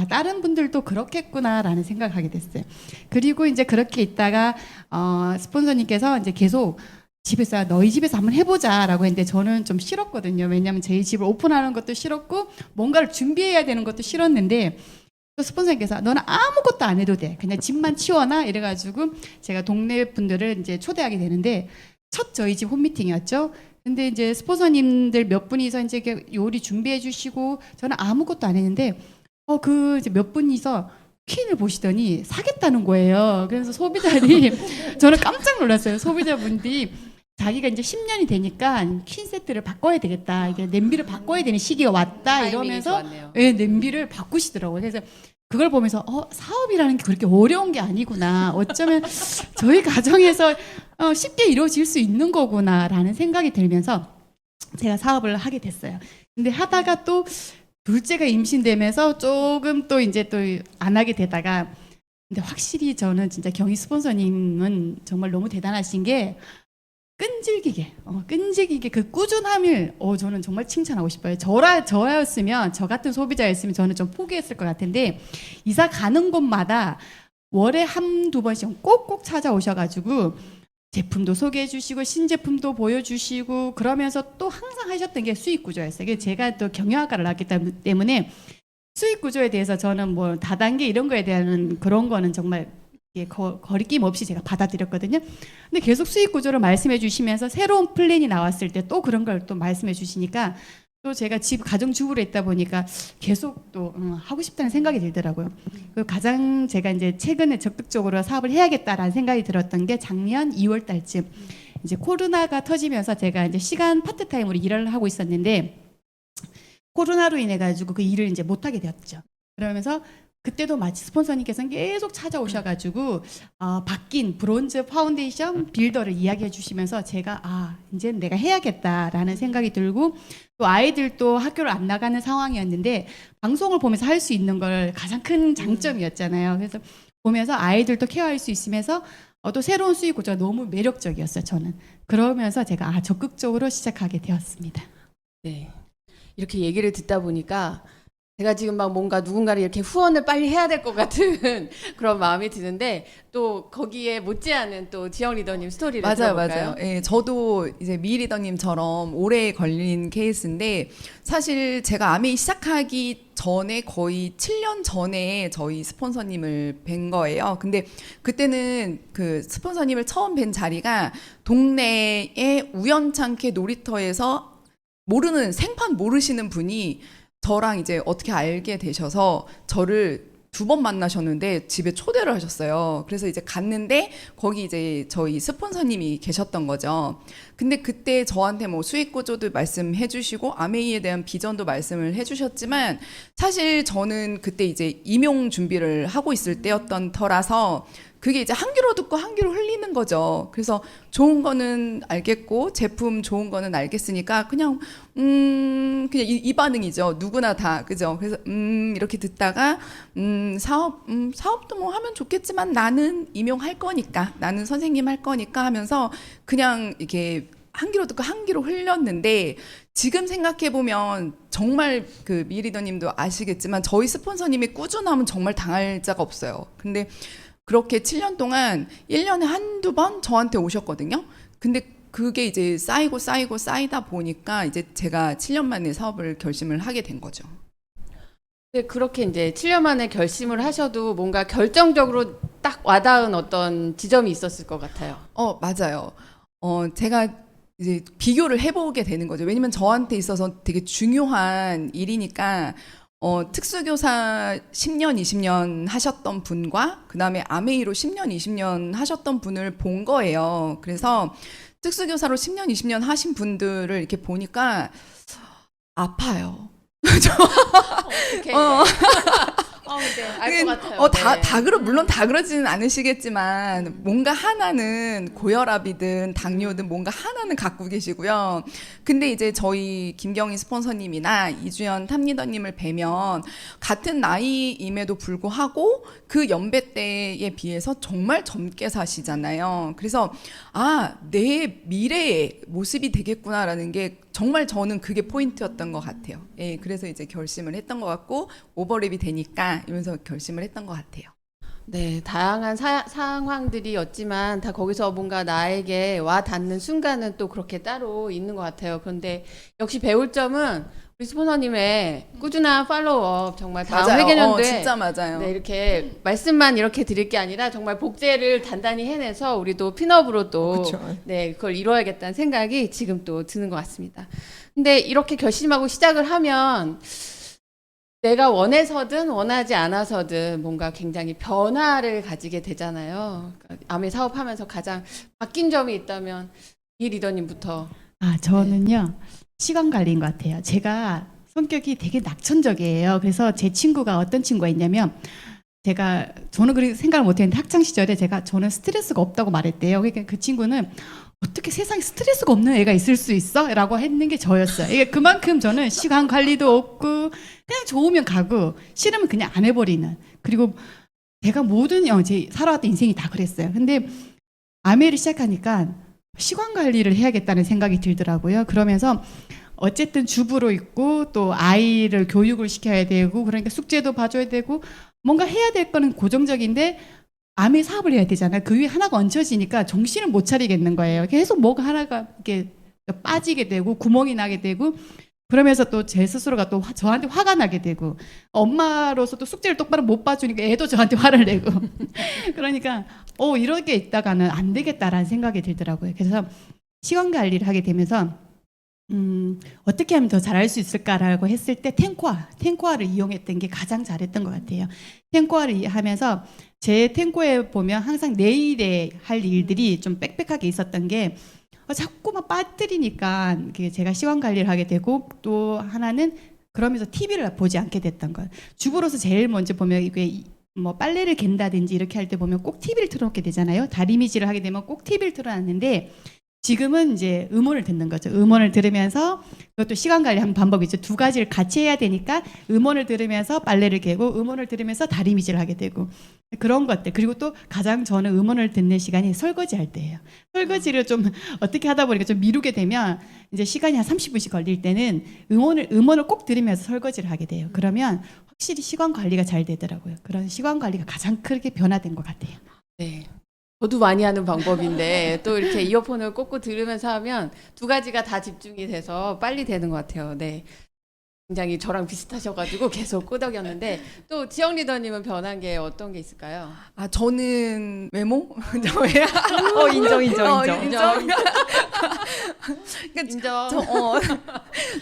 다른 분들도 그렇겠구나라는 생각을 하게 됐어요. 그리고 이제 그렇게 있다가 스폰서님께서 이제 계속 집에서 너희 집에서 한번 해보자라고 했는데 저는 좀 싫었거든요. 왜냐하면 저희 집을 오픈하는 것도 싫었고 뭔가를 준비해야 되는 것도 싫었는데 또 스폰서님께서 너는 아무것도 안 해도 돼. 그냥 집만 치워놔. 이래가지고 제가 동네 분들을 이제 초대하게 되는데 첫 저희 집 홈미팅이었죠. 근데 이제 스폰서님들 몇 분이서 이제 이렇게 요리 준비해 주시고 저는 아무것도 안 했는데 그 이제 몇 분이서 퀸을 보시더니 사겠다는 거예요. 그래서 소비자들이 저는 깜짝 놀랐어요. 소비자분들이 자기가 이제 10년이 되니까 퀸 세트를 바꿔야 되겠다. 이게 냄비를 바꿔야 되는 시기가 왔다 타이밍이 이러면서 좋았네요. 냄비를 바꾸시더라고요. 그래서 그걸 보면서 사업이라는 게 그렇게 어려운 게 아니구나. 어쩌면 저희 가정에서 쉽게 이루어질 수 있는 거구나라는 생각이 들면서 제가 사업을 하게 됐어요. 근데 하다가 또 둘째가 임신되면서 조금 또 이제 또 안 하게 되다가 근데 확실히 저는 진짜 경희 스폰서님은 정말 너무 대단하신 게 끈질기게 그 꾸준함을 저는 정말 칭찬하고 싶어요. 저였으면 저 같은 소비자였으면 저는 좀 포기했을 것 같은데 이사 가는 곳마다 월에 한두 번씩 꼭꼭 찾아오셔가지고 제품도 소개해 주시고 신제품도 보여주시고 그러면서 또 항상 하셨던 게 수익 구조였어요. 이게 제가 또 경영학과를 나왔기 때문에 수익 구조에 대해서 저는 뭐 다단계 이런 거에 대한 그런 거는 정말 거리낌 없이 제가 받아들였거든요. 근데 계속 수익 구조를 말씀해 주시면서 새로운 플랜이 나왔을 때 또 그런 걸 또 말씀해 주시니까 또 제가 가정주부로 있다 보니까 계속 또 하고 싶다는 생각이 들더라고요. 그리고 가장 제가 이제 최근에 적극적으로 사업을 해야겠다라는 생각이 들었던 게 작년 2월 달쯤 이제 코로나가 터지면서 제가 이제 시간 파트타임으로 일을 하고 있었는데 코로나로 인해 가지고 그 일을 이제 못 하게 되었죠. 그러면서 그때도 마치 스폰서님께서는 계속 찾아오셔가지고 바뀐 브론즈 파운데이션 빌더를 이야기해 주시면서 제가 이제 내가 해야겠다라는 생각이 들고 또 아이들도 학교를 안 나가는 상황이었는데 방송을 보면서 할 수 있는 걸 가장 큰 장점이었잖아요. 그래서 보면서 아이들도 케어할 수 있으면서 또 새로운 수익 구조가 너무 매력적이었어요. 저는 그러면서 제가 적극적으로 시작하게 되었습니다. 네. 이렇게 얘기를 듣다 보니까 제가 지금 막 뭔가 누군가를 이렇게 후원을 빨리 해야 될 것 같은 그런 마음이 드는데 또 거기에 못지않은 또 지영 리더님 스토리를 들어볼까요? 맞아요. 예, 저도 이제 미 리더님처럼 오래 걸린 케이스인데 사실 제가 아메이 시작하기 전에 거의 7년 전에 저희 스폰서님을 뵌 거예요. 근데 그때는 그 스폰서님을 처음 뵌 자리가 동네의 우연찮게 놀이터에서 생판 모르시는 분이 저랑 이제 어떻게 알게 되셔서 저를 2번 만나셨는데 집에 초대를 하셨어요. 그래서 이제 갔는데 거기 이제 저희 스폰서님이 계셨던 거죠. 근데 그때 저한테 뭐 수익 구조도 말씀해 주시고 아메이에 대한 비전도 말씀을 해 주셨지만 사실 저는 그때 이제 임용 준비를 하고 있을 때였던 터라서 그게 이제 한 귀로 듣고 한 귀로 흘리는 거죠. 그래서 좋은 거는 알겠고 제품 좋은 거는 알겠으니까 그냥 이 반응이죠. 누구나 다 그죠. 그래서 이렇게 듣다가 사업도 뭐 하면 좋겠지만 나는 임용할 거니까 나는 선생님 할 거니까 하면서 그냥 이렇게 한 귀로 듣고 한 귀로 흘렸는데 지금 생각해 보면 정말 그 미 리더님도 아시겠지만 저희 스폰서님의 꾸준함은 정말 당할 자가 없어요. 근데 그렇게 7년 동안 1년에 한두 번 저한테 오셨거든요. 근데 그게 이제 쌓이다 보니까 이제 제가 7년 만에 사업을 결심을 하게 된 거죠. 네, 그렇게 이제 7년 만에 결심을 하셔도 뭔가 결정적으로 딱 와닿은 어떤 지점이 있었을 것 같아요. 맞아요. 제가 이제 비교를 해보게 되는 거죠. 왜냐면 저한테 있어서 되게 중요한 일이니까 특수교사 10년, 20년 하셨던 분과 그다음에 아메이로 10년, 20년 하셨던 분을 본 거예요. 그래서 특수교사로 10년, 20년 하신 분들을 이렇게 보니까 아파요. 어떡해. 근데 알 것 같아요. 네. 물론 다 그러지는 않으시겠지만, 뭔가 하나는 고혈압이든 당뇨든 뭔가 하나는 갖고 계시고요. 근데 이제 저희 김경희 스폰서님이나 이주연 탑리더님을 뵈면 같은 나이임에도 불구하고 그 연배대에 비해서 정말 젊게 사시잖아요. 그래서, 내 미래의 모습이 되겠구나라는 게 정말 저는 그게 포인트였던 것 같아요. 예, 그래서 이제 결심을 했던 것 같고, 오버랩이 되니까 이러면서 결심을 했던 것 같아요. 네, 다양한 상황들이었지만 다 거기서 뭔가 나에게 와 닿는 순간은 또 그렇게 따로 있는 것 같아요. 그런데 역시 배울 점은 우리 스포너님의 꾸준한 팔로우업, 정말 다음 맞아요. 회계년도에 진짜 맞아요. 네, 이렇게 말씀만 이렇게 드릴 게 아니라 정말 복제를 단단히 해내서 우리도 핀업으로 또 그쵸. 네, 그걸 이뤄야겠다는 생각이 지금 또 드는 것 같습니다. 근데 이렇게 결심하고 시작을 하면 내가 원해서든 원하지 않아서든 뭔가 굉장히 변화를 가지게 되잖아요. 그러니까 아메 사업하면서 가장 바뀐 점이 있다면 이 리더님부터. 저는요 시간 관리인 것 같아요. 제가 성격이 되게 낙천적이에요. 그래서 제 친구가 어떤 친구가 있냐면 저는 그렇게 생각을 못했는데 학창 시절에 저는 스트레스가 없다고 말했대요. 그러니까 그 친구는 어떻게 세상에 스트레스가 없는 애가 있을 수 있어? 라고 했는 게 저였어요. 이게 그만큼 저는 시간 관리도 없고 그냥 좋으면 가고 싫으면 그냥 안 해버리는. 그리고 제가 제 살아왔던 인생이 다 그랬어요. 근데 아메를 시작하니까 시간 관리를 해야겠다는 생각이 들더라고요. 그러면서 어쨌든 주부로 있고 또 아이를 교육을 시켜야 되고 그러니까 숙제도 봐줘야 되고 뭔가 해야 될 거는 고정적인데 아메 사업을 해야 되잖아요. 그 위에 하나가 얹혀지니까 정신을 못 차리겠는 거예요. 계속 뭐가 하나가 이렇게 빠지게 되고 구멍이 나게 되고 그러면서 또 제 스스로가 또 저한테 화가 나게 되고 엄마로서 또 숙제를 똑바로 못 봐주니까 애도 저한테 화를 내고 그러니까 이렇게 있다가는 안 되겠다라는 생각이 들더라고요. 그래서 시간 관리를 하게 되면서 어떻게 하면 더 잘할 수 있을까라고 했을 때 탱코아를 이용했던 게 가장 잘했던 것 같아요. 탱코아를 하면서 제 탱코에 보면 항상 내일에 할 일들이 좀 빽빽하게 있었던 게 자꾸만 빠뜨리니까 제가 시간 관리를 하게 되고 또 하나는 그러면서 TV를 보지 않게 됐던 것. 주부로서 제일 먼저 보면 이게 뭐 빨래를 갠다든지 이렇게 할 때 보면 꼭 TV를 틀어놓게 되잖아요. 다리미질을 하게 되면 꼭 TV를 틀어놨는데 지금은 이제 음원을 듣는 거죠. 음원을 들으면서 그것도 시간 관리하는 방법이 있죠. 두 가지를 같이 해야 되니까 음원을 들으면서 빨래를 개고 음원을 들으면서 다리미질을 하게 되고 그런 것들. 그리고 또 가장 저는 음원을 듣는 시간이 설거지 할 때예요. 설거지를 좀 어떻게 하다 보니까 좀 미루게 되면 이제 시간이 한 30분씩 걸릴 때는 음원을 꼭 들으면서 설거지를 하게 돼요. 그러면 확실히 시간 관리가 잘 되더라고요. 그런 시간 관리가 가장 크게 변화된 것 같아요. 네. 저도 많이 하는 방법인데 또 이렇게 이어폰을 꽂고 들으면서 하면 두 가지가 다 집중이 돼서 빨리 되는 것 같아요. 네. 굉장히 저랑 비슷하셔가지고 계속 끄덕였는데 또 지영 리더님은 변한 게 어떤 게 있을까요? 저는 외모? 인정. 인정. 인정.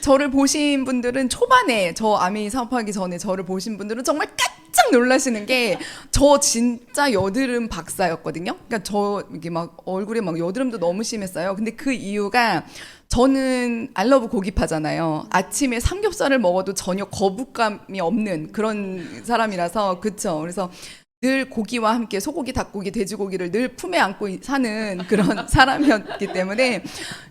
저를 보신 분들은 초반에 저 아메이 사업하기 전에 저를 보신 분들은 정말 깜짝 놀라시는 게 저 진짜 여드름 박사였거든요. 그러니까 저 이게 막 얼굴에 막 여드름도 너무 심했어요. 근데 그 이유가 저는 알러브 고기파잖아요. 아침에 삼겹살을 먹어도 전혀 거부감이 없는 그런 사람이라서 그쵸. 그래서 늘 고기와 함께 소고기, 닭고기, 돼지고기를 늘 품에 안고 사는 그런 사람이었기 때문에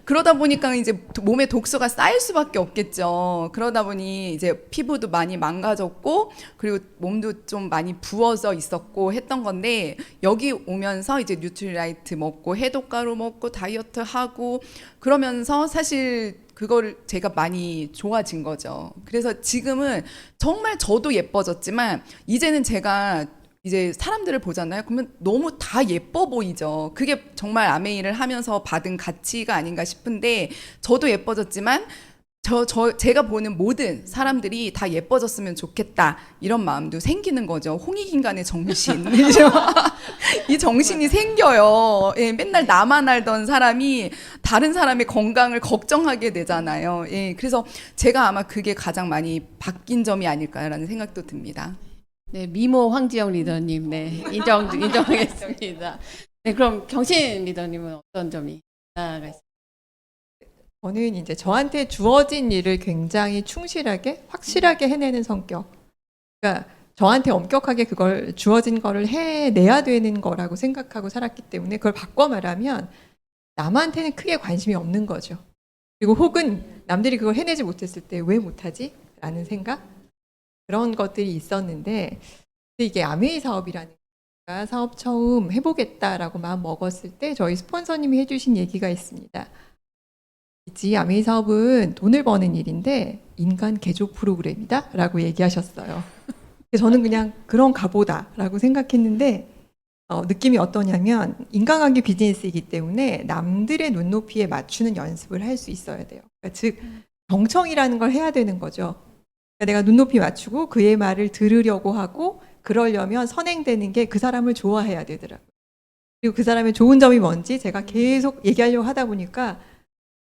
그러다 보니까 이제 몸에 독소가 쌓일 수밖에 없겠죠. 그러다 보니 이제 피부도 많이 망가졌고 그리고 몸도 좀 많이 부어져 있었고 했던 건데 여기 오면서 이제 뉴트리라이트 먹고 해독가루 먹고 다이어트 하고 그러면서 사실 그거를 제가 많이 좋아진 거죠. 그래서 지금은 정말 저도 예뻐졌지만 이제는 제가 이제 사람들을 보잖아요. 그러면 너무 다 예뻐 보이죠. 그게 정말 아메이를 하면서 받은 가치가 아닌가 싶은데 저도 예뻐졌지만 제가 보는 모든 사람들이 다 예뻐졌으면 좋겠다 이런 마음도 생기는 거죠. 홍익인간의 정신. 이 정신이 생겨요. 예, 맨날 나만 알던 사람이 다른 사람의 건강을 걱정하게 되잖아요. 예, 그래서 제가 아마 그게 가장 많이 바뀐 점이 아닐까라는 생각도 듭니다. 네, 미모 황지영 리더님, 네, 인정하겠습니다. 네, 그럼 경신 리더님은 어떤 점이 나아가 있어요? 저는 이제 저한테 주어진 일을 굉장히 충실하게, 확실하게 해내는 성격. 그러니까 저한테 엄격하게 그걸 주어진 거를 해내야 되는 거라고 생각하고 살았기 때문에 그걸 바꿔 말하면 남한테는 크게 관심이 없는 거죠. 그리고 혹은 남들이 그걸 해내지 못했을 때 왜 못하지? 라는 생각? 그런 것들이 있었는데 이게 아메이 사업이라는 거가 사업 처음 해보겠다라고 마음 먹었을 때 저희 스폰서님이 해주신 얘기가 있습니다. 있지, 아메이 사업은 돈을 버는 일인데 인간 개조 프로그램이다 라고 얘기하셨어요. 그래서 저는 그냥 그런 가보다 라고 생각했는데 느낌이 어떠냐면 인간관계 비즈니스이기 때문에 남들의 눈높이에 맞추는 연습을 할 수 있어야 돼요. 그러니까 즉 경청이라는 걸 해야 되는 거죠. 그러니까 내가 눈높이 맞추고 그의 말을 들으려고 하고 그러려면 선행되는 게 그 사람을 좋아해야 되더라고요. 그리고 그 사람의 좋은 점이 뭔지 제가 계속 얘기하려고 하다 보니까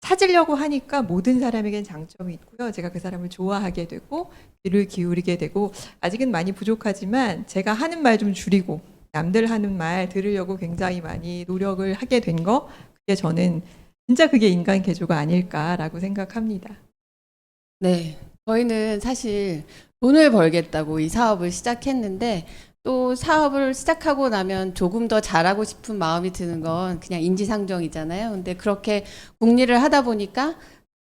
찾으려고 하니까 모든 사람에겐 장점이 있고요. 제가 그 사람을 좋아하게 되고 귀를 기울이게 되고 아직은 많이 부족하지만 제가 하는 말 좀 줄이고 남들 하는 말 들으려고 굉장히 많이 노력을 하게 된 거 그게 저는 진짜 그게 인간 개조가 아닐까라고 생각합니다. 네, 저희는 사실 돈을 벌겠다고 이 사업을 시작했는데 또 사업을 시작하고 나면 조금 더 잘하고 싶은 마음이 드는 건 그냥 인지상정이잖아요. 근데 그렇게 궁리를 하다 보니까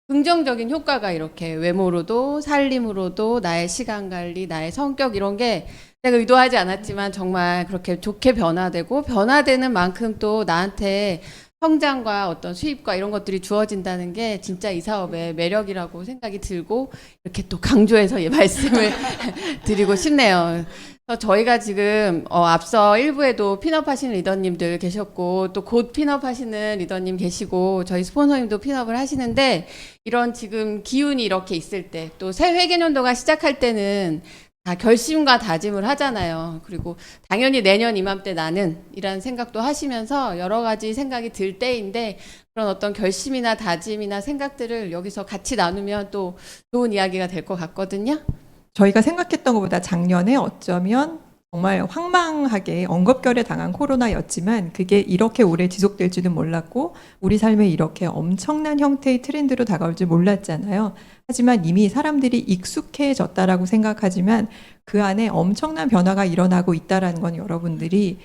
긍정적인 효과가 이렇게 외모로도 살림으로도 나의 시간 관리, 나의 성격 이런 게 내가 의도하지 않았지만 정말 그렇게 좋게 변화되고 변화되는 만큼 또 나한테 성장과 어떤 수입과 이런 것들이 주어진다는 게 진짜 이 사업의 매력이라고 생각이 들고 이렇게 또 강조해서 이 말씀을 드리고 싶네요. 그래서 저희가 지금 앞서 1부에도 핀업 하시는 리더님들 계셨고 또 곧 핀업 하시는 리더님 계시고 저희 스폰서님도 핀업을 하시는데 이런 지금 기운이 이렇게 있을 때 또 새 회계년도가 시작할 때는 다 결심과 다짐을 하잖아요. 그리고 당연히 내년 이맘때 나는 이라는 생각도 하시면서 여러 가지 생각이 들 때인데 그런 어떤 결심이나 다짐이나 생각들을 여기서 같이 나누면 또 좋은 이야기가 될 것 같거든요. 저희가 생각했던 것보다 작년에 어쩌면 정말 황망하게 엉겁결에 당한 코로나였지만 그게 이렇게 오래 지속될 줄은 몰랐고 우리 삶에 이렇게 엄청난 형태의 트렌드로 다가올 줄 몰랐잖아요. 하지만 이미 사람들이 익숙해졌다라고 생각하지만 그 안에 엄청난 변화가 일어나고 있다라는 건 여러분들이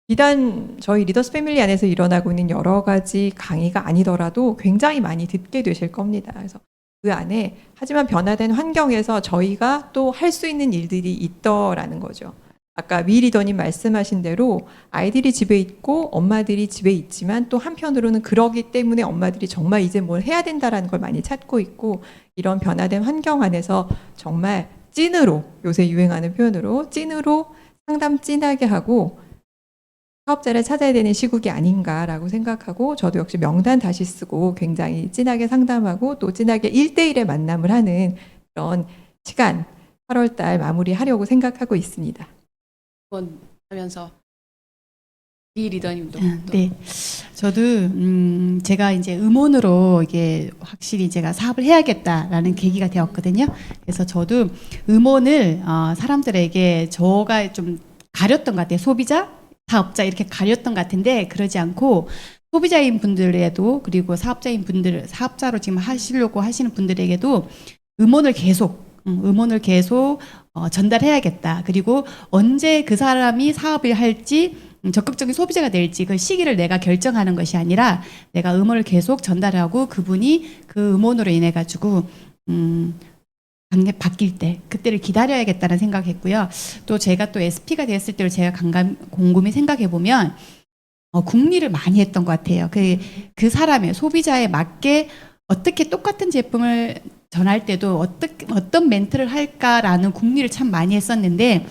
비단 저희 리더스 패밀리 안에서 일어나고 있는 여러 가지 강의가 아니더라도 굉장히 많이 듣게 되실 겁니다. 그래서 그 안에 하지만 변화된 환경에서 저희가 또 할 수 있는 일들이 있더라는 거죠. 아까 미 리더님 말씀하신 대로 아이들이 집에 있고 엄마들이 집에 있지만 또 한편으로는 그러기 때문에 엄마들이 정말 이제 뭘 해야 된다라는 걸 많이 찾고 있고 이런 변화된 환경 안에서 정말 찐으로 요새 유행하는 표현으로 찐으로 상담 찐하게 하고 사업자를 찾아야 되는 시국이 아닌가라고 생각하고 저도 역시 명단 다시 쓰고 굉장히 찐하게 상담하고 또 찐하게 1대1의 만남을 하는 그런 시간 8월 달 마무리하려고 생각하고 있습니다. 한번 하면서 이 리더님도 네, 저도 제가 이제 음원으로 이게 확실히 제가 사업을 해야겠다라는 계기가 되었거든요. 그래서 저도 음원을 사람들에게 저가 좀 가렸던 것 같아요. 소비자, 사업자 이렇게 가렸던 것 같은데 그러지 않고 소비자인 분들에도 그리고 사업자인 분들, 사업자로 지금 하시려고 하시는 분들에게도 음원을 계속 전달해야겠다. 그리고 언제 그 사람이 사업을 할지 적극적인 소비자가 될지 그 시기를 내가 결정하는 것이 아니라 내가 음원을 계속 전달하고 그분이 그 음원으로 인해 가지고 바뀔 때 그때를 기다려야겠다는 생각했고요. 또 제가 또 SP가 됐을 때를 제가 곰곰이 생각해 보면 궁리를 많이 했던 것 같아요. 그 사람의 소비자에 맞게 어떻게 똑같은 제품을 전할 때도 어떤 멘트를 할까라는 궁리를 참 많이 했었는데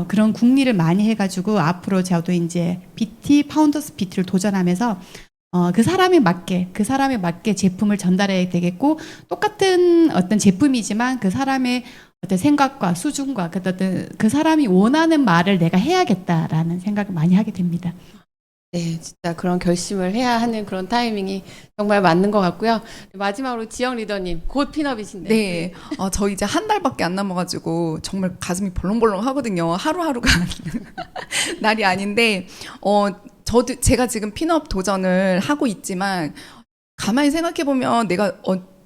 그런 궁리를 많이 해가지고 앞으로 저도 이제 BT 파운더스 BT를 도전하면서 그 사람에 맞게 제품을 전달해야 되겠고 똑같은 어떤 제품이지만 그 사람의 어떤 생각과 수준과 그 사람이 원하는 말을 내가 해야겠다라는 생각을 많이 하게 됩니다. 네, 진짜 그런 결심을 해야 하는 그런 타이밍이 정말 맞는 것 같고요. 마지막으로 지영 리더님, 곧 핀업이신데. 네, 저 이제 한 달밖에 안 남아가지고 정말 가슴이 벌렁벌렁 하거든요. 하루하루가 날이 아닌데, 저도 제가 지금 핀업 도전을 하고 있지만 가만히 생각해 보면 내가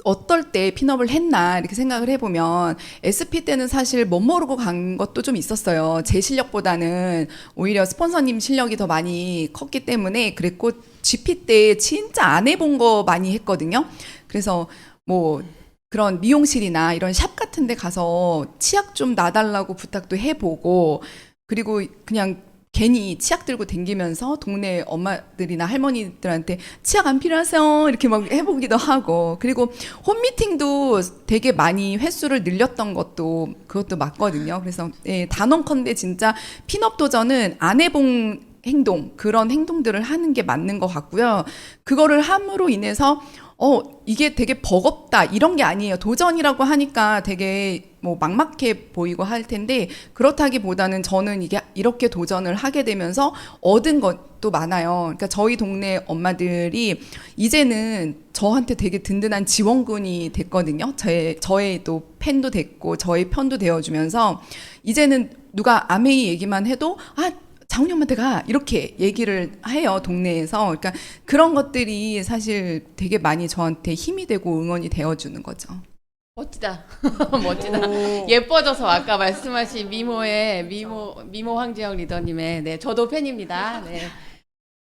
어떨 때 핀업을 했나 이렇게 생각을 해보면 SP 때는 사실 멋모르고 간 것도 좀 있었어요. 제 실력보다는 오히려 스폰서님 실력이 더 많이 컸기 때문에 그랬고 GP 때 진짜 안 해본 거 많이 했거든요. 그래서 뭐 그런 미용실이나 이런 샵 같은 데 가서 치약 좀 놔달라고 부탁도 해보고 그리고 그냥 괜히 치약 들고 댕기면서 동네 엄마들이나 할머니들한테 치약 안 필요하세요? 이렇게 막 해보기도 하고 그리고 홈미팅도 되게 많이 횟수를 늘렸던 그것도 맞거든요. 그래서 예, 단언컨대 진짜 핀업 도전은 안 해본 그런 행동들을 하는 게 맞는 것 같고요. 그거를 함으로 인해서 이게 되게 버겁다 이런 게 아니에요. 도전이라고 하니까 되게 뭐 막막해 보이고 할 텐데 그렇다기보다는 저는 이게 이렇게 도전을 하게 되면서 얻은 것도 많아요. 그러니까 저희 동네 엄마들이 이제는 저한테 되게 든든한 지원군이 됐거든요. 저의 또 팬도 됐고 저의 편도 되어주면서 이제는 누가 아메이 얘기만 해도 장훈이 엄마한테 가 이렇게 얘기를 해요 동네에서. 그러니까 그런 것들이 사실 되게 많이 저한테 힘이 되고 응원이 되어주는 거죠. 멋지다. 멋지다. 예뻐져서 아까 말씀하신 미모 황지영 리더님의 네, 저도 팬입니다. 네.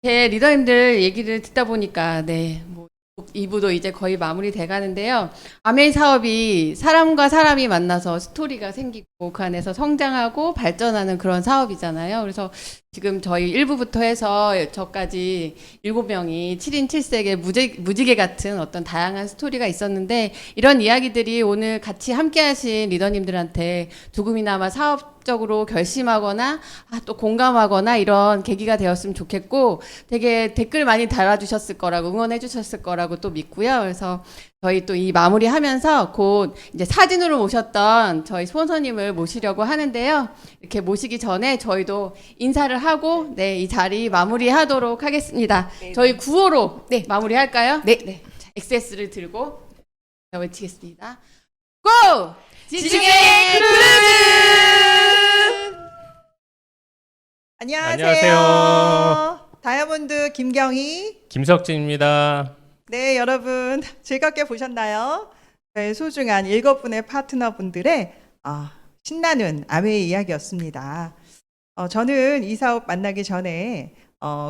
제 리더님들 얘기를 듣다 보니까 네, 뭐 2부도 이제 거의 마무리 돼 가는데요. 아메이 사업이 사람과 사람이 만나서 스토리가 생기고 그 안에서 성장하고 발전하는 그런 사업이잖아요. 그래서 지금 저희 1부부터 해서 저까지 7명이 7인 7색의 무지개 같은 어떤 다양한 스토리가 있었는데 이런 이야기들이 오늘 같이 함께 하신 리더님들한테 조금이나마 사업적으로 결심하거나 또 공감하거나 이런 계기가 되었으면 좋겠고 되게 댓글 많이 달아주셨을 거라고 응원해 주셨을 거라고 또 믿고요. 그래서 저희 또 이 마무리하면서 곧 이제 사진으로 모셨던 저희 스폰서님을 모시려고 하는데요. 이렇게 모시기 전에 저희도 인사를 하고 네, 이 자리 마무리하도록 하겠습니다. 네. 저희 구호로 네. 마무리할까요? 네. 자, XS를 들고 외치겠습니다. 고! 지중해 크루즈! 안녕하세요. 다이아몬드 김경희. 김석진입니다. 네, 여러분 즐겁게 보셨나요? 저희 소중한 7분의 파트너분들의 신나는 아메이 이야기였습니다. 저는 이 사업 만나기 전에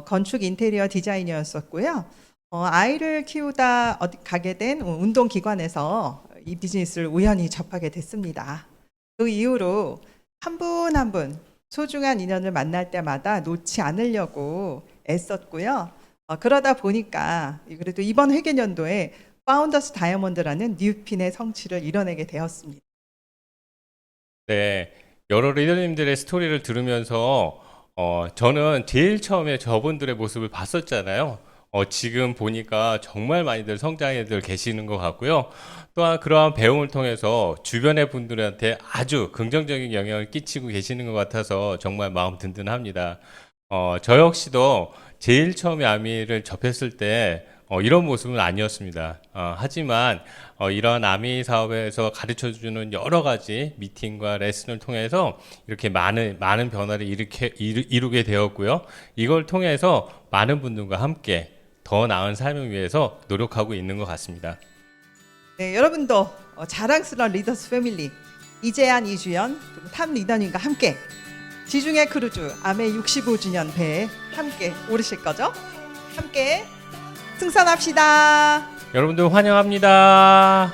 건축 인테리어 디자이너였었고요. 아이를 키우다 가게 된 운동기관에서 이 비즈니스를 우연히 접하게 됐습니다. 그 이후로 한 분 한 분 소중한 인연을 만날 때마다 놓지 않으려고 애썼고요. 그러다 보니까 그래도 이번 회계연도에 파운더스 다이아몬드라는 뉴핀의 성취를 이뤄내게 되었습니다. 네, 여러 리더님들의 스토리를 들으면서 저는 제일 처음에 저분들의 모습을 봤었잖아요. 지금 보니까 정말 많이들 성장해들 계시는 것 같고요. 또한 그러한 배움을 통해서 주변의 분들한테 아주 긍정적인 영향을 끼치고 계시는 것 같아서 정말 마음 든든합니다. 저 역시도 제일 처음에 아미를 접했을 때 이런 모습은 아니었습니다. 하지만 이런 아미 사업에서 가르쳐주는 여러 가지 미팅과 레슨을 통해서 이렇게 많은 변화를 이루게 되었고요. 이걸 통해서 많은 분들과 함께 더 나은 삶을 위해서 노력하고 있는 것 같습니다. 네, 여러분도 자랑스러운 리더스 패밀리 이재한, 이주연, 그리고 탑 리더님과 함께 지중해 크루즈 아메 65주년 배에 함께 오르실 거죠? 함께 승선합시다. 여러분들 환영합니다.